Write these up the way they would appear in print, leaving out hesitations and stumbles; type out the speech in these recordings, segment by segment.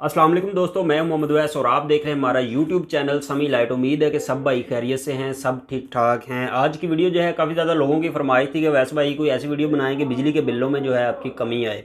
अस्सलाम वालेकुम दोस्तों, मैं मोहम्मद वैस और आप देख रहे हैं हमारा यूट्यूब चैनल समी लाइट। उम्मीद है कि सब भाई खैरियत से हैं, सब ठीक ठाक हैं। आज की वीडियो जो है काफ़ी ज़्यादा लोगों की फरमाइश थी कि वैस भाई कोई ऐसी वीडियो बनाएं कि बिजली के बिलों में जो है आपकी कमी आए।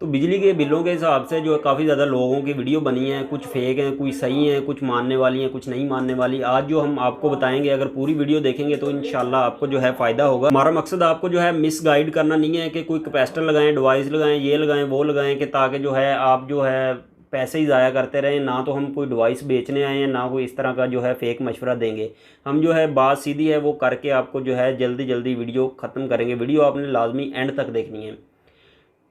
तो बिजली के बिलों के हिसाब से जो है काफ़ी ज़्यादा लोगों की वीडियो बनी है, कुछ फेक हैं, कुछ सही हैं, कुछ मानने वाली हैं, कुछ नहीं मानने वाली। आज जो हम आपको बताएंगे, अगर पूरी वीडियो देखेंगे तो इंशाल्लाह आपको जो है फ़ायदा होगा। हमारा मकसद आपको जो है मिस गाइड करना नहीं है कि कोई कैपेसिटर लगाएं, डिवाइस लगाएं, ये लगाएं, वो लगाएं, कि ताकि जो है आप जो है पैसे ही ज़ाया करते रहें। ना तो हम कोई डिवाइस बेचने आए हैं, ना कोई इस तरह का जो है फेक मशवरा देंगे। हम जो है बात सीधी है वो करके आपको जो है जल्दी जल्दी वीडियो ख़त्म करेंगे। वीडियो आपने लाजमी एंड तक देखनी है।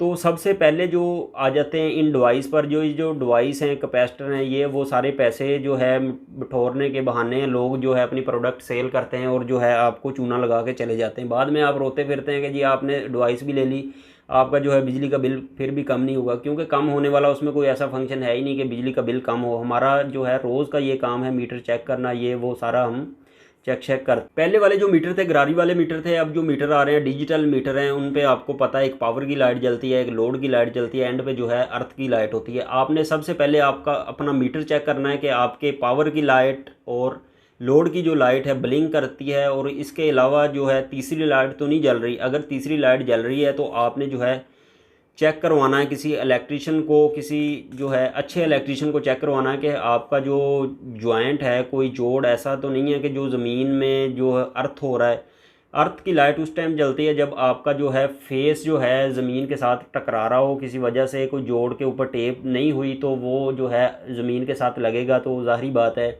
तो सबसे पहले जो आ जाते हैं इन डिवाइस पर, जो डिवाइस हैं, कैपेसिटर हैं, ये वो सारे पैसे जो है बटोरने के बहाने लोग जो है अपनी प्रोडक्ट सेल करते हैं और जो है आपको चूना लगा के चले जाते हैं। बाद में आप रोते फिरते हैं कि जी आपने डिवाइस भी ले ली, आपका जो है बिजली का बिल फिर भी कम नहीं होगा। क्योंकि कम होने वाला उसमें कोई ऐसा फंक्शन है ही नहीं कि बिजली का बिल कम हो। हमारा जो है रोज़ का ये काम है मीटर चेक करना, ये वो सारा हम चेक कर। पहले वाले जो मीटर थे गरारी वाले मीटर थे, अब जो मीटर आ रहे हैं डिजिटल मीटर हैं, उन पे आपको पता है एक पावर की लाइट जलती है, एक लोड की लाइट जलती है, एंड पे जो है अर्थ की लाइट होती है। आपने सबसे पहले आपका अपना मीटर चेक करना है कि आपके पावर की लाइट और लोड की जो लाइट है ब्लिंक करती है, और इसके अलावा जो है तीसरी लाइट तो नहीं जल रही। अगर तीसरी लाइट जल रही है तो आपने जो है चेक करवाना है किसी इलेक्ट्रिशियन को, किसी जो है अच्छे इलेक्ट्रिशियन को चेक करवाना है कि आपका जो जॉइंट है, कोई जोड़ ऐसा तो नहीं है कि जो ज़मीन में जो है अर्थ हो रहा है। अर्थ की लाइट उस टाइम जलती है जब आपका जो है फेस जो है ज़मीन के साथ टकरा रहा हो, किसी वजह से कोई जोड़ के ऊपर टेप नहीं हुई तो वो जो है ज़मीन के साथ लगेगा, तो ज़ाहिरी बात है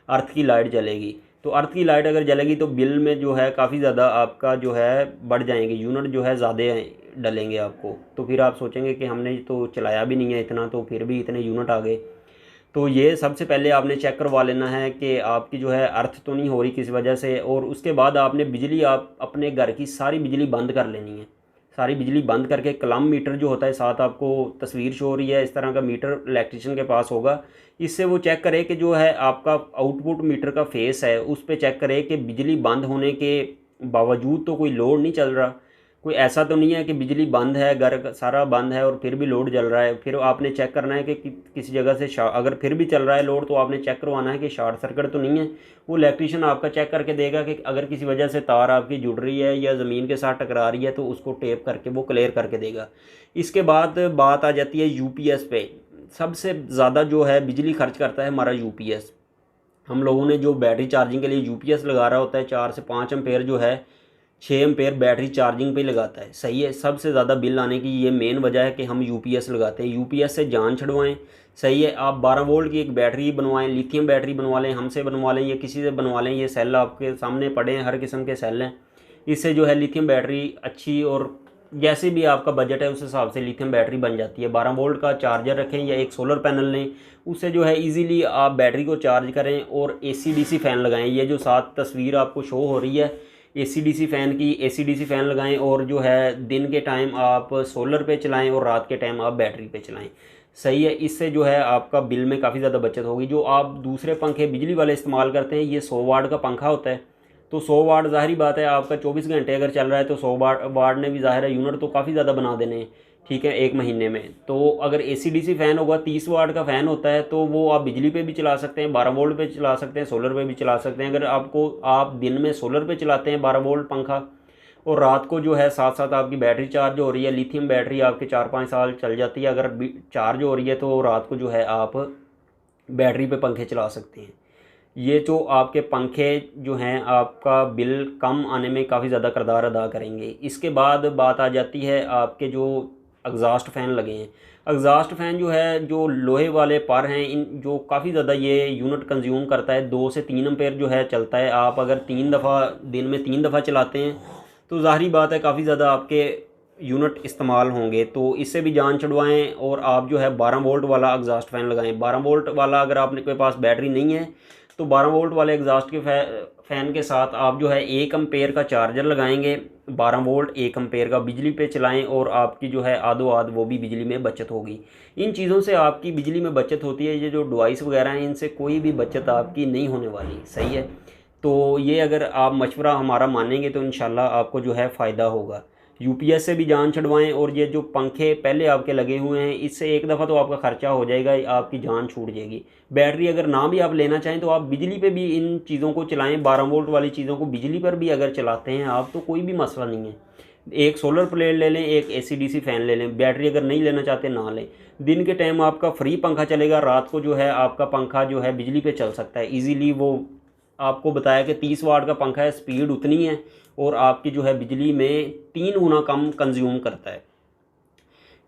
अर्थ की लाइट जलेगी। तो अर्थ की लाइट अगर जलेगी तो बिल में जो है काफ़ी ज़्यादा आपका जो है बढ़ जाएंगे, यूनिट जो है ज़्यादा डलेंगे आपको। तो फिर आप सोचेंगे कि हमने तो चलाया भी नहीं है इतना, तो फिर भी इतने यूनिट आ गए। तो ये सबसे पहले आपने चेक करवा लेना है कि आपकी जो है अर्थ तो नहीं हो रही किसी वजह से। और उसके बाद आपने बिजली, आप अपने घर की सारी बिजली बंद कर लेनी है। सारी बिजली बंद करके कलम मीटर जो होता है, साथ आपको तस्वीर शो हो रही है, इस तरह का मीटर इलेक्ट्रिशियन के पास होगा। इससे वो चेक करे कि जो है आपका आउटपुट मीटर का फेस है उस पर चेक करे कि बिजली बंद होने के बावजूद तो कोई लोड नहीं चल रहा। कोई ऐसा तो नहीं है कि बिजली बंद है, घर सारा बंद है और फिर भी लोड जल रहा है। फिर आपने चेक करना है कि किसी जगह से अगर फिर भी चल रहा है लोड, तो आपने चेक करवाना है कि शॉर्ट सर्किट तो नहीं है। वो इलेक्ट्रिशियन आपका चेक करके देगा कि अगर किसी वजह से तार आपकी जुड़ रही है या ज़मीन के साथ टकरा रही है तो उसको टेप करके वो क्लियर करके देगा। इसके बाद बात आ जाती है यूपीएस पे। सबसे ज़्यादा जो है बिजली खर्च करता है हमारा यूपीएस। हम लोगों ने जो बैटरी चार्जिंग के लिए यूपीएस लगा रहा होता है, 4 से 5 एम्पेयर जो है, 6 एम्पेयर बैटरी चार्जिंग पे लगाता है। सही है, सबसे ज़्यादा बिल आने की ये मेन वजह है कि हम यूपीएस लगाते हैं। यूपीएस से जान छुड़वाएं। सही है, आप 12 वोल्ट की एक बैटरी बनवाएं, लिथियम बैटरी बनवा लें, हमसे बनवा लें या किसी से बनवा लें। ये सेल आपके सामने पड़े हैं, हर किस्म के सेल हैं। इससे जो है लिथियम बैटरी अच्छी, और जैसे भी आपका बजट है उस हिसाब से लिथियम बैटरी बन जाती है। 12 वोल्ट का चार्जर रखें या एक सोलर पैनल लें, उससे जो है इजीली आप बैटरी को चार्ज करें। और एसी डीसी फ़ैन लगाएं। ये जो साथ तस्वीर आपको शो हो रही है एसी डीसी फ़ैन की, एसी डीसी फ़ैन लगाएं। और जो है दिन के टाइम आप सोलर पे चलाएं और रात के टाइम आप बैटरी पे चलाएं। सही है, इससे जो है आपका बिल में काफ़ी ज़्यादा बचत होगी। जो आप दूसरे पंखे बिजली वाले इस्तेमाल करते हैं, ये 100 वाट का पंखा होता है। तो 100 वाट ज़ाहिरी बात है आपका 24 घंटे अगर चल रहा है तो 100 वाट ने भी ज़ाहिर है यूनिट तो काफ़ी ज़्यादा बना देने हैं। ठीक है, एक महीने में। तो अगर एसी डीसी फ़ैन होगा, 30 वाट का फ़ैन होता है, तो वो आप बिजली पे भी चला सकते हैं, 12 वोल्ट पे चला सकते हैं, सोलर पे भी चला सकते हैं। अगर आप दिन में सोलर पे चलाते हैं 12 वोल्ट पंखा, और रात को जो है साथ साथ आपकी बैटरी चार्ज हो रही है, लिथियम बैटरी आपके 4-5 साल चल जाती है। अगर चार्ज हो रही है तो रात को जो है आप बैटरी पे पंखे चला सकते हैं। ये जो आपके पंखे जो हैं आपका बिल कम आने में काफ़ी ज़्यादा किरदार अदा करेंगे। इसके बाद बात आ जाती है आपके जो एग्जॉस्ट फ़ैन लगे हैं। एग्जॉस्ट फ़ैन जो है, जो लोहे वाले पर हैं, इन जो काफ़ी ज़्यादा ये यूनिट कंज्यूम करता है, 2 से 3 एम्पेयर जो है चलता है। आप अगर 3 दफ़ा दिन में 3 दफ़ा चलाते हैं तो ज़ाहिरी बात है काफ़ी ज़्यादा आपके यूनिट इस्तेमाल होंगे। तो इससे भी जान छुड़वाएं। और आप जो है 12 वोल्ट वाला एग्जॉस्ट फ़ैन लगाएं। 12 वोल्ट वाला अगर आपके पास बैटरी नहीं है तो 12 वोल्ट वाले एग्जॉस्ट के फ़ैन के साथ आप जो है 1 एम्पेयर का चार्जर लगाएंगे। 12 वोल्ट 1 एम्पेयर का बिजली पे चलाएं और आपकी जो है आधो आध वो भी बिजली में बचत होगी। इन चीज़ों से आपकी बिजली में बचत होती है। ये जो डिवाइस वगैरह हैं इनसे कोई भी बचत आपकी नहीं होने वाली। सही है, तो ये अगर आप मशवरा हमारा मानेंगे तो इंशाल्लाह आपको जो है फ़ायदा होगा। यूपीएस से भी जान छुड़वाएं और ये जो पंखे पहले आपके लगे हुए हैं इससे एक दफ़ा तो आपका ख़र्चा हो जाएगा, आपकी जान छूट जाएगी। बैटरी अगर ना भी आप लेना चाहें तो आप बिजली पे भी इन चीज़ों को चलाएं, 12 वोल्ट वाली चीज़ों को बिजली पर भी अगर चलाते हैं आप तो कोई भी मसला नहीं है। एक सोलर प्लेट ले लें, एक AC/DC फ़ैन ले लें, बैटरी अगर नहीं लेना चाहते ना लें। दिन के टाइम आपका फ्री पंखा चलेगा, रात को जो है आपका पंखा जो है बिजली पे चल सकता है ईज़िली। वो आपको बताया कि 30 वाट का पंखा है, स्पीड उतनी है और आपकी जो है बिजली में 3 गुना कम कंज्यूम करता है।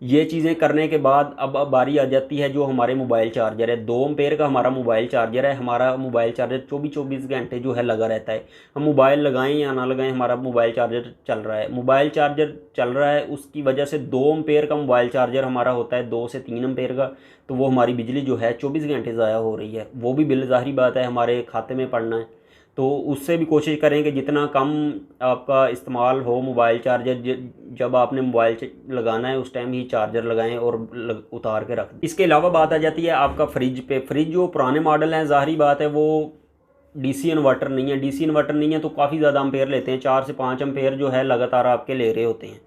ये चीज़ें करने के बाद अब बारी आ जाती है जो हमारे मोबाइल चार्जर है। 2 एम्पेयर का हमारा मोबाइल चार्जर है। हमारा मोबाइल चार्जर 24 घंटे जो है लगा रहता है। हम मोबाइल लगाएं या ना लगाएं हमारा मोबाइल चार्जर चल रहा है। मोबाइल चार्जर चल रहा है उसकी वजह से 2 एम्पेयर का मोबाइल चार्जर हमारा होता है 2 से 3 एम्पेयर का, तो वो हमारी बिजली जो है 24 घंटे ज़ाया हो रही है। वो भी बिल ज़ाहिर बात है हमारे खाते में पड़ना है, तो उससे भी कोशिश करें कि जितना कम आपका इस्तेमाल हो मोबाइल चार्जर, जब आपने मोबाइल लगाना है उस टाइम ही चार्जर लगाएं और उतार के रख दें। इसके अलावा बात आ जाती है आपका फ्रिज पे। फ्रिज जो पुराने मॉडल हैं ज़ाहिर बात है वो DC इन्वर्टर नहीं है। DC इन्वर्टर नहीं है तो काफ़ी ज़्यादा एम्पेयर लेते हैं, 4 से 5 एम्पेयर जो है लगातार आपके ले रहे होते हैं।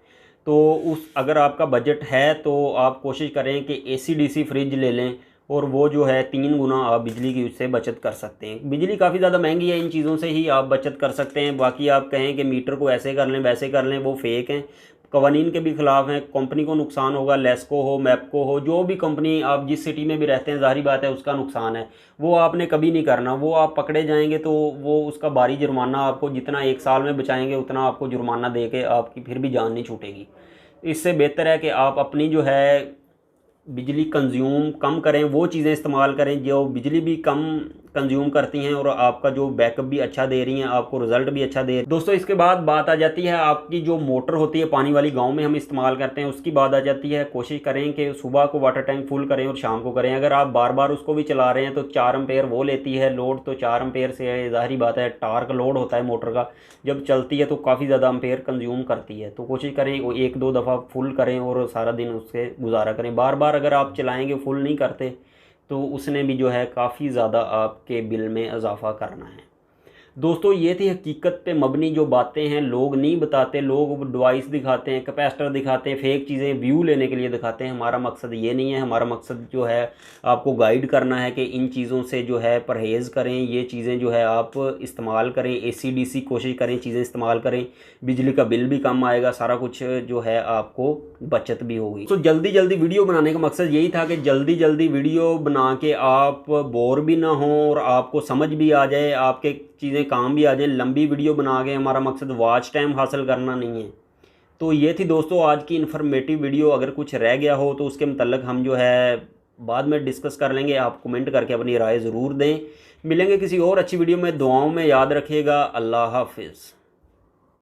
तो उस अगर आपका बजट है तो आप कोशिश करें कि AC/DC फ्रिज ले लें और वो जो है 3 गुना आप बिजली की उससे बचत कर सकते हैं। बिजली काफ़ी ज़्यादा महंगी है, इन चीज़ों से ही आप बचत कर सकते हैं। बाकी आप कहें कि मीटर को ऐसे कर लें वैसे कर लें, वो फेक हैं, कवानीन के भी ख़िलाफ़ हैं। कंपनी को नुकसान होगा, लेस्को हो, मैपको हो, जो भी कंपनी आप जिस सिटी में भी रहते हैं ज़ाहिर बात है उसका नुकसान है। वो आपने कभी नहीं करना। वो आप पकड़े जाएंगे तो वो उसका भारी जुर्माना आपको, जितना 1 साल में बचाएंगे उतना आपको जुर्माना दे के आपकी फिर भी जान नहीं छूटेगी। इससे बेहतर है कि आप अपनी जो है बिजली कंज्यूम कम करें, वो चीज़ें इस्तेमाल करें जो बिजली भी कम कंज्यूम करती हैं और आपका जो बैकअप भी अच्छा दे रही हैं, आपको रिजल्ट भी अच्छा दे रही है। दोस्तों इसके बाद बात आ जाती है आपकी जो मोटर होती है पानी वाली, गांव में हम इस्तेमाल करते हैं, उसकी बात आ जाती है। कोशिश करें कि सुबह को वाटर टैंक फुल करें और शाम को करें। अगर आप बार बार उसको भी चला रहे हैं तो 4 एम्पेयर वो लेती है लोड, तो 4 एम्पेयर से है, ज़ाहिर बात है टार्क लोड होता है मोटर का, जब चलती है तो काफ़ी ज़्यादा एम्पेयर कंज्यूम करती है। तो कोशिश करें वो 1-2 दफ़ा फुल करें और सारा दिन उससे गुजारा करें। बार बार अगर आप चलाएँगे फुल नहीं करते तो उसने भी जो है काफ़ी ज़्यादा आपके बिल में इजाफ़ा करना है। दोस्तों ये थी हकीकत पे मबनी जो बातें हैं, लोग नहीं बताते, लोग डिवाइस दिखाते हैं, कैपेसिटर दिखाते हैं, फेक चीज़ें व्यू लेने के लिए दिखाते हैं। हमारा मकसद ये नहीं है। हमारा मकसद जो है आपको गाइड करना है कि इन चीज़ों से जो है परहेज़ करें, ये चीज़ें जो है आप इस्तेमाल करें, AC/DC कोशिश करें चीज़ें इस्तेमाल करें, बिजली का बिल भी कम आएगा, सारा कुछ जो है आपको बचत भी होगी। तो जल्दी जल्दी वीडियो बनाने का मकसद यही था कि जल्दी जल्दी वीडियो बना के आप बोर भी ना हों और आपको समझ भी आ जाए, आपके चीज़ें काम भी आ जाए। लंबी वीडियो बना के हमारा मकसद वॉच टाइम हासिल करना नहीं है। तो ये थी दोस्तों आज की इन्फॉर्मेटिव वीडियो। अगर कुछ रह गया हो तो उसके मतलब हम जो है बाद में डिस्कस कर लेंगे। आप कमेंट करके अपनी राय ज़रूर दें। मिलेंगे किसी और अच्छी वीडियो में। दुआओं में याद रखिएगा। अल्लाह हाफिज़।